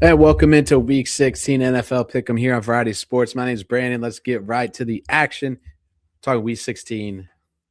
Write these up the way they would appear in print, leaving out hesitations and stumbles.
And welcome into Week 16 NFL Pick'em here on Variety Sports. My name is Brandon. Let's get right to the action. Talking Week 16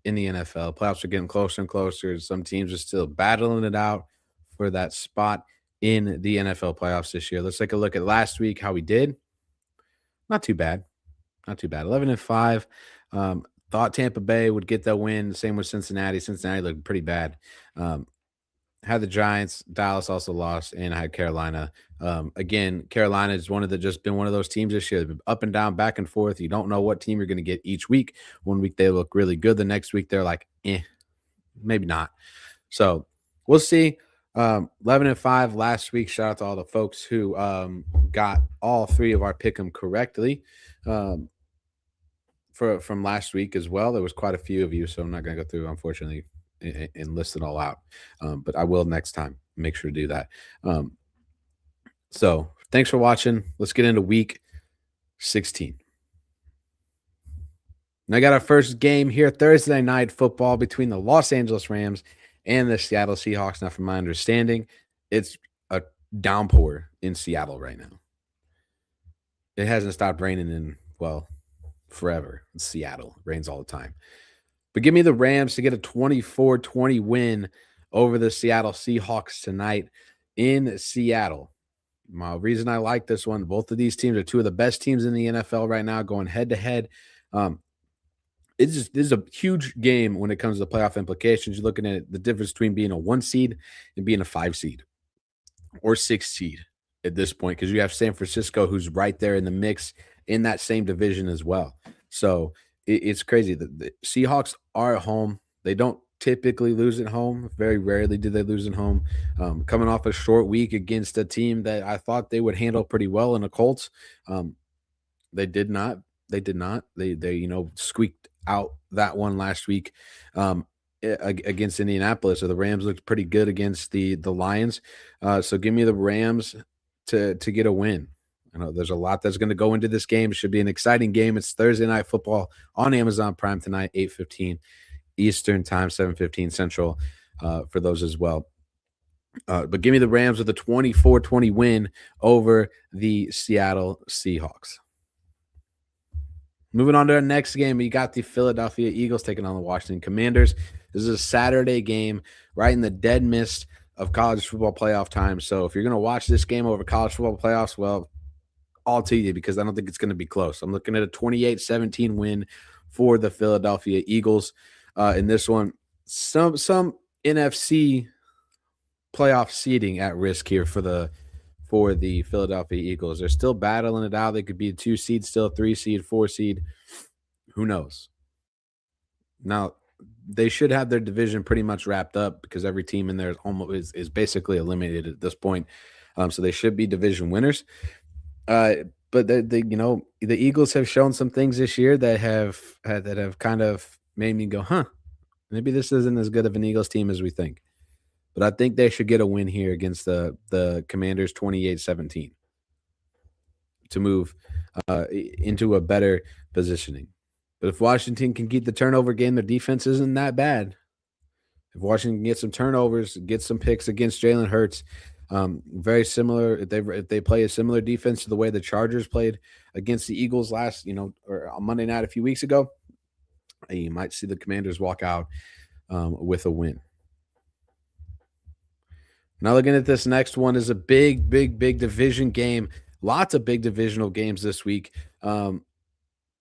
in the NFL. Playoffs are getting closer and closer. Some teams are still battling it out for that spot in the NFL playoffs this year. Let's take a look at last week, how we did. Not too bad. Not too bad. 11-5. Thought Tampa Bay would get that win. Same with Cincinnati. Cincinnati looked pretty bad. Had the Giants. Dallas also lost, and I had Carolina. Again, Carolina is just been one of those teams this year. They've been up and down, back and forth. You don't know what team you're going to get each week. One week they look really good. The next week they're like, maybe not. So we'll see. 11-5 last week. Shout out to all the folks who got all three of our pick'em correctly. From last week as well. There was quite a few of you, so I'm not going to go through, unfortunately, and list it all out. But I will next time. Make sure to do that. So thanks for watching. Let's get into Week 16. And I got our first game here, Thursday night football between the Los Angeles Rams and the Seattle Seahawks. Now, from my understanding, it's a downpour in Seattle right now. It hasn't stopped raining in, forever. It's Seattle. It rains all the time. But give me the Rams to get a 24-20 win over the Seattle Seahawks tonight in Seattle. My reason I like this one, both of these teams are two of the best teams in the NFL right now, going head-to-head. This is a huge game when it comes to the playoff implications. You're looking at the difference between being a 1 seed and being a 5 seed or 6 seed at this point, because you have San Francisco, who's right there in the mix in that same division as well. So it's crazy. The Seahawks are at home. They don't typically lose at home. Very rarely do they lose at home. Coming off a short week against a team that I thought they would handle pretty well in the Colts. They did not. They did not. They squeaked out that one last week against Indianapolis. So the Rams looked pretty good against the Lions. So give me the Rams to get a win. I know there's a lot that's going to go into this game. It should be an exciting game. It's Thursday Night Football on Amazon Prime tonight, 8:15 Eastern Time, 7:15 Central for those as well. But give me the Rams with a 24-20 win over the Seattle Seahawks. Moving on to our next game, we got the Philadelphia Eagles taking on the Washington Commanders. This is a Saturday game right in the dead mist of college football playoff time. So if you're going to watch this game over college football playoffs, well, all to you, because I don't think it's going to be close. I'm looking at a 28-17 win for the Philadelphia Eagles in this one. Some NFC playoff seeding at risk here for the Philadelphia Eagles. They're still battling it out. They could be a 2 seed, still a 3 seed, 4 seed. Who knows? Now, they should have their division pretty much wrapped up, because every team in there is basically eliminated at this point. So they should be division winners. But the Eagles have shown some things this year that have kind of made me go, maybe this isn't as good of an Eagles team as we think. But I think they should get a win here against the Commanders, 28-17, to move into a better positioning. But if Washington can keep the turnover game, their defense isn't that bad. If Washington can get some turnovers, get some picks against Jalen Hurts, very similar. If they play a similar defense to the way the Chargers played against the Eagles or on Monday night a few weeks ago, you might see the Commanders walk out with a win. Now looking at this next one is a big division game. Lots of big divisional games this week. A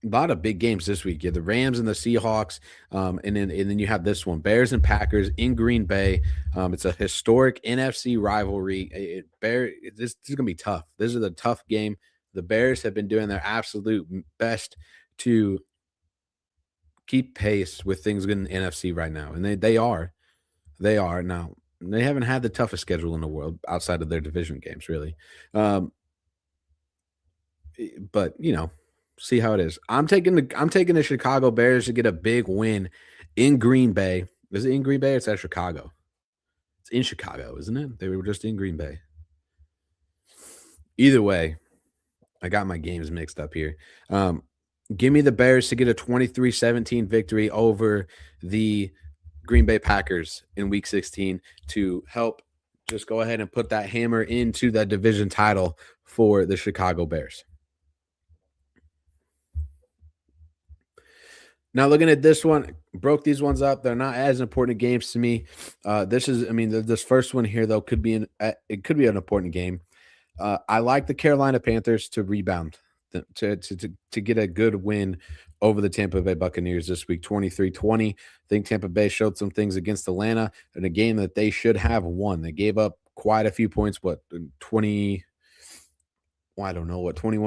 lot of big games this week. You have the Rams and the Seahawks, and then you have this one, Bears and Packers in Green Bay. It's a historic NFC rivalry. This is going to be tough. This is a tough game. The Bears have been doing their absolute best to keep pace with things in the NFC right now, and they are. They are now. They haven't had the toughest schedule in the world outside of their division games, really. But see how it is. I'm taking the Chicago Bears to get a big win in Green Bay. Is it in Green Bay or it's at Chicago? It's in Chicago, isn't it? They were just in Green Bay. Either way, I got my games mixed up here. Give me the Bears to get a 23-17 victory over the Green Bay Packers in Week 16 to help just go ahead and put that hammer into that division title for the Chicago Bears. Now, looking at this one, broke these ones up. They're not as important games to me. This first one here though could be an important game. I like the Carolina Panthers to rebound, to get a good win over the Tampa Bay Buccaneers this week, 23-20. I think Tampa Bay showed some things against Atlanta in a game that they should have won. They gave up quite a few points, 21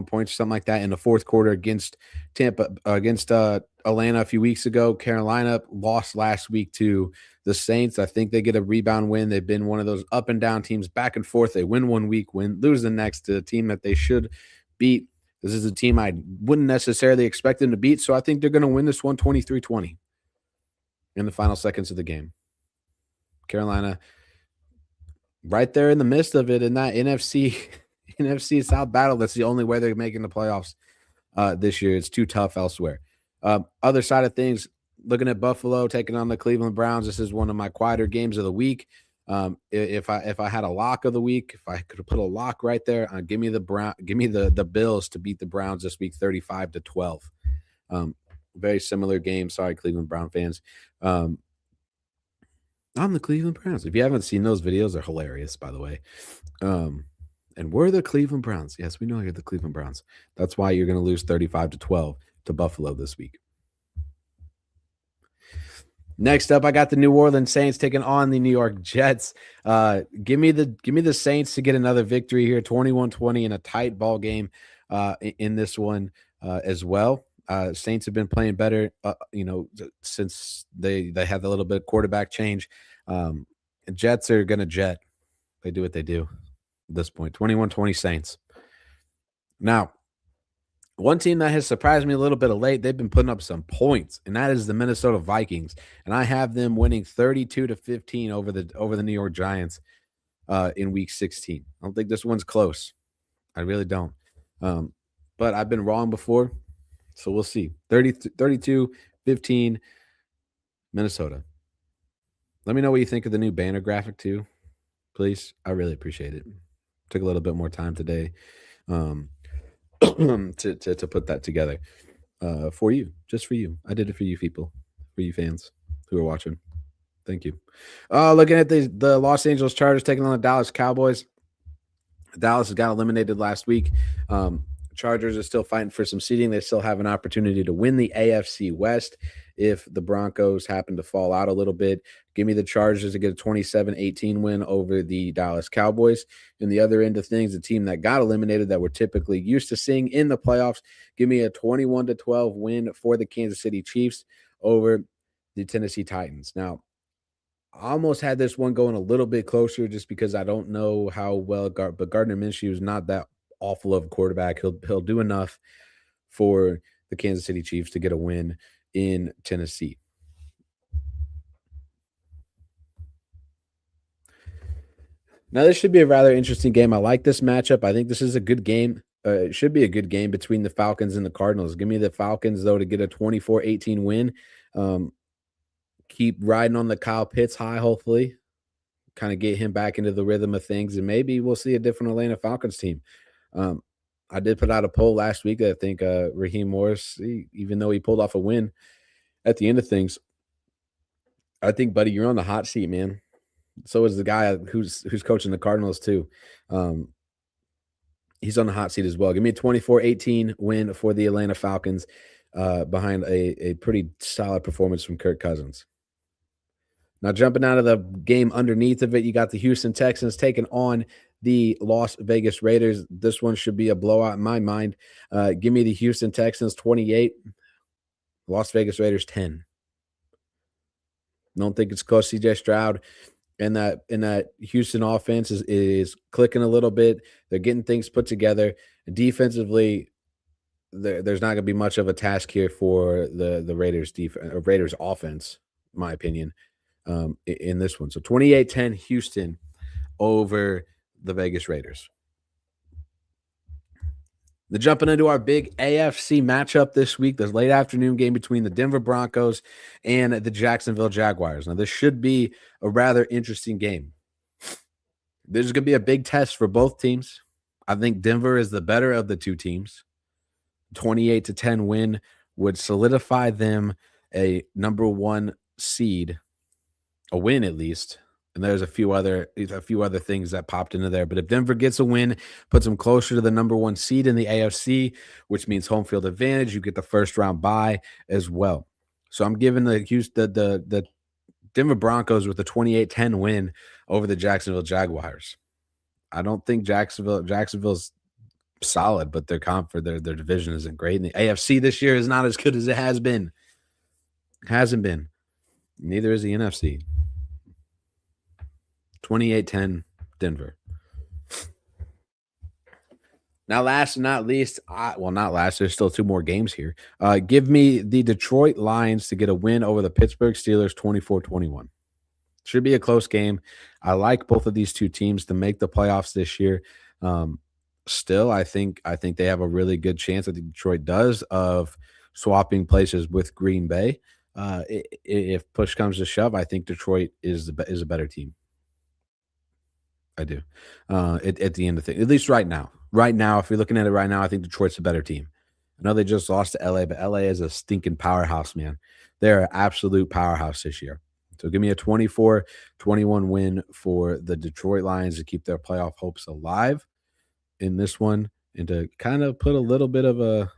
points, something like that in the fourth quarter against Atlanta a few weeks ago. Carolina lost last week to the Saints. I think they get a rebound win. They've been one of those up and down teams, back and forth. They win one week, lose the next to a team that they should beat. This is a team I wouldn't necessarily expect them to beat, so I think they're going to win this one 23-20 in the final seconds of the game. Carolina right there in the midst of it in that NFC South battle. That's the only way they're making the playoffs this year. It's too tough elsewhere. Other side of things, looking at Buffalo taking on the Cleveland Browns. This is one of my quieter games of the week. If I had a lock of the week, if I could have put a lock right there, give me the Bills to beat the Browns this week, 35-12. Very similar game. Sorry, Cleveland Brown fans. I'm the Cleveland Browns. If you haven't seen those videos, they're hilarious, by the way. And we're the Cleveland Browns. Yes, we know you're the Cleveland Browns. That's why you're going to lose 35-12 to Buffalo this week. Next up, I got the New Orleans Saints taking on the New York Jets. Give me the Saints to get another victory here, 21-20 in a tight ball game in this one as well. Saints have been playing better, since they had a little bit of quarterback change. Jets are going to jet. They do what they do at this point. 21-20 Saints. Now, one team that has surprised me a little bit of late, they've been putting up some points, and that is the Minnesota Vikings. And I have them winning 32-15 over the New York Giants in Week 16. I don't think this one's close. I really don't. But I've been wrong before, so we'll see. 32-15 Minnesota. Let me know what you think of the new banner graphic too, please. I really appreciate it. Took a little bit more time today. To put that together for you, just for you. I did it for you people, for you fans who are watching. Thank you. Looking at the Los Angeles Chargers taking on the Dallas Cowboys. Dallas got eliminated last week. Chargers are still fighting for some seeding. They still have an opportunity to win the AFC West if the Broncos happen to fall out a little bit. Give me the Chargers to get a 27-18 win over the Dallas Cowboys. In the other end of things, the team that got eliminated that we're typically used to seeing in the playoffs, give me a 21-12 win for the Kansas City Chiefs over the Tennessee Titans. Now, I almost had this one going a little bit closer just because I don't know how well, but Gardner Minshew is not that awful of a quarterback. He'll do enough for the Kansas City Chiefs to get a win in Tennessee. Now, this should be a rather interesting game. I like this matchup. I think this is a good game. It should be a good game between the Falcons and the Cardinals. Give me the Falcons, though, to get a 24-18 win. Keep riding on the Kyle Pitts high, hopefully. Kind of get him back into the rhythm of things, and maybe we'll see a different Atlanta Falcons team. I did put out a poll last week. I think Raheem Morris, even though he pulled off a win at the end of things, I think, buddy, you're on the hot seat, man. So is the guy who's coaching the Cardinals too. He's on the hot seat as well. Give me a 24-18 win for the Atlanta Falcons behind a pretty solid performance from Kirk Cousins. Now, jumping out of the game underneath of it, you got the Houston Texans taking on the Las Vegas Raiders. This one should be a blowout in my mind. Give me the Houston Texans 28, Las Vegas Raiders 10. Don't think it's close. CJ Stroud and that Houston offense is clicking a little bit. They're getting things put together. Defensively, there's not going to be much of a task here for the Raiders offense, in my opinion, in this one. So 28-10 Houston over the Vegas Raiders. Then jumping into our big AFC matchup this week, this late afternoon game between the Denver Broncos and the Jacksonville Jaguars. Now, this should be a rather interesting game. There's going to be a big test for both teams. I think Denver is the better of the two teams. 28-10 win would solidify them a number one seed, a win at least. And there's a few other things that popped into there. But if Denver gets a win, puts them closer to the number one seed in the AFC, which means home field advantage, you get the first round bye as well. So I'm giving the Denver Broncos with a 28-10 win over the Jacksonville Jaguars. I don't think Jacksonville's solid, but their division isn't great. And the AFC this year is not as good as it has been. Hasn't been. Neither is the NFC. 28-10 Denver. Now, last and not least, not last. There's still two more games here. Give me the Detroit Lions to get a win over the Pittsburgh Steelers 24-21. Should be a close game. I like both of these two teams to make the playoffs this year. Still, I think they have a really good chance. I think Detroit does of swapping places with Green Bay. If push comes to shove, I think Detroit is a better team. I do. At the end of things, at least right now. Right now, if you're looking at it right now, I think Detroit's a better team. I know they just lost to LA, but LA is a stinking powerhouse, man. They're an absolute powerhouse this year. So give me a 24-21 win for the Detroit Lions to keep their playoff hopes alive in this one and to kind of put a little bit of a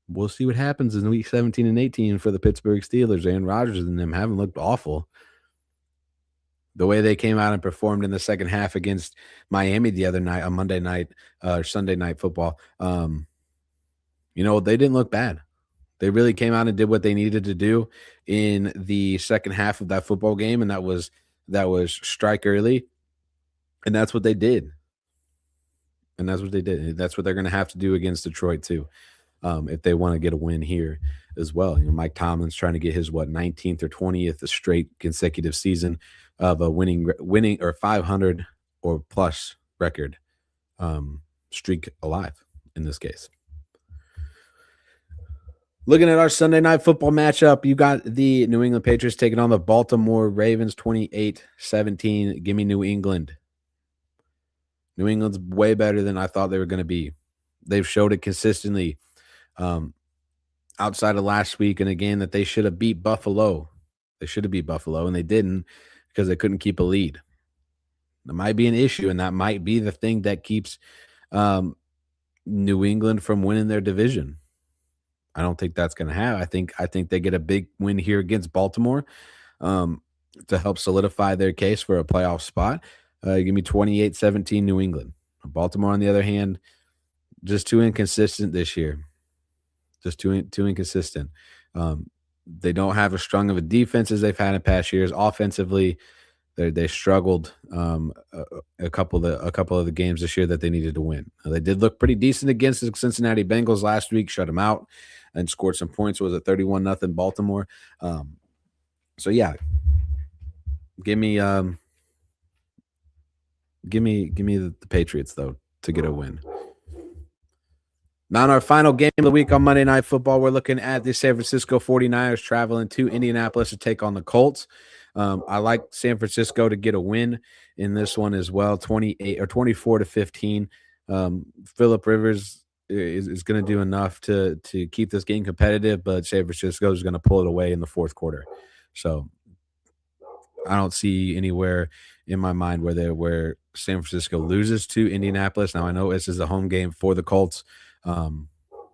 we'll see what happens in week 17 and 18 for the Pittsburgh Steelers. Aaron Rodgers and them haven't looked awful. The way they came out and performed in the second half against Miami the other night on Monday night or Sunday night football, they didn't look bad. They really came out and did what they needed to do in the second half of that football game, and that was strike early, and that's what they did. And that's what they did. And that's what they're going to have to do against Detroit too, if they want to get a win here as well. Mike Tomlin's trying to get his 19th or 20th straight consecutive season of a winning or 500 or plus record streak alive in this case. Looking at our Sunday night football matchup, you got the New England Patriots taking on the Baltimore Ravens 28-17. Give me New England. New England's way better than I thought they were going to be. They've showed it consistently outside of last week in a game that they should have beat Buffalo. They should have beat Buffalo, and they didn't because they couldn't keep a lead. That might be an issue, and that might be the thing that keeps New England from winning their division. I don't think that's going to happen. I think they get a big win here against Baltimore to help solidify their case for a playoff spot. Give me 28-17 New England. Baltimore, on the other hand, just too inconsistent this year. Just too inconsistent. They don't have as strong of a defense as they've had in past years. Offensively, they struggled a couple of the games this year that they needed to win. They did look pretty decent against the Cincinnati Bengals last week, shut them out, and scored some points. Was it 31-0 Baltimore? So yeah, give me the Patriots though to get a win. Now, in our final game of the week on Monday Night Football, we're looking at the San Francisco 49ers traveling to Indianapolis to take on the Colts. I like San Francisco to get a win in this one as well, 24-15. Phillip Rivers is going to do enough to keep this game competitive, but San Francisco is going to pull it away in the fourth quarter. So I don't see anywhere in my mind where San Francisco loses to Indianapolis. Now, I know this is a home game for the Colts.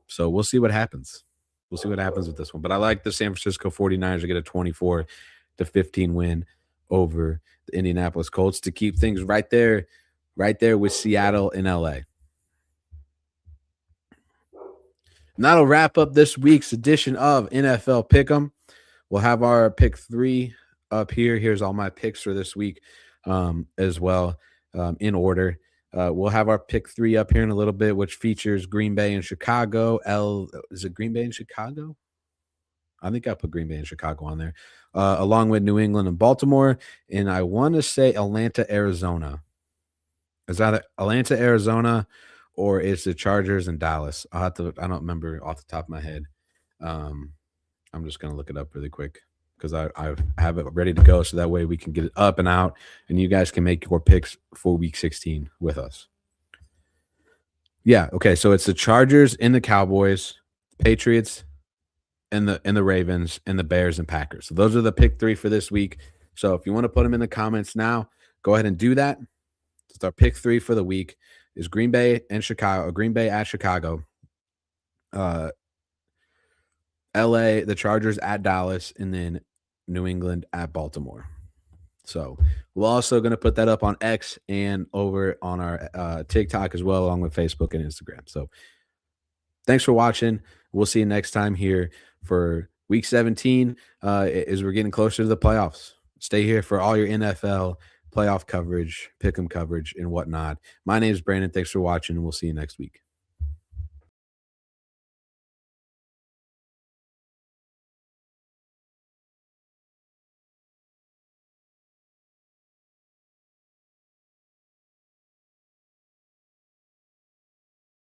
So we'll see what happens. We'll see what happens with this one. But I like the San Francisco 49ers to get a 24-15 win over the Indianapolis Colts to keep things right there with Seattle and LA. And that'll wrap up this week's edition of NFL Pick'em. We'll have our pick 3 up here. Here's all my picks for this week as well in order. We'll have our pick 3 up here in a little bit, which features Green Bay and Chicago. Is it Green Bay and Chicago? I think I put Green Bay and Chicago on there, along with New England and Baltimore. And I want to say Atlanta, Arizona. Is that Atlanta, Arizona, or is it Chargers and Dallas? I don't remember off the top of my head. I'm just going to look it up really quick because I have it ready to go. So that way we can get it up and out, and you guys can make your picks for week 16 with us. Yeah. Okay. So it's the Chargers and the Cowboys, Patriots and the Ravens and the Bears and Packers. So those are the pick 3 for this week. So if you want to put them in the comments now, go ahead and do that. It's our pick 3 for the week is Green Bay and Chicago, Green Bay at Chicago, LA, the Chargers at Dallas, and then New England at Baltimore. So we're also going to put that up on X and over on our TikTok as well, along with Facebook and Instagram. So thanks for watching. We'll see you next time here for week 17 as we're getting closer to the playoffs. Stay here for all your NFL playoff coverage, pick 'em coverage, and whatnot. My name is Brandon. Thanks for watching, and we'll see you next week.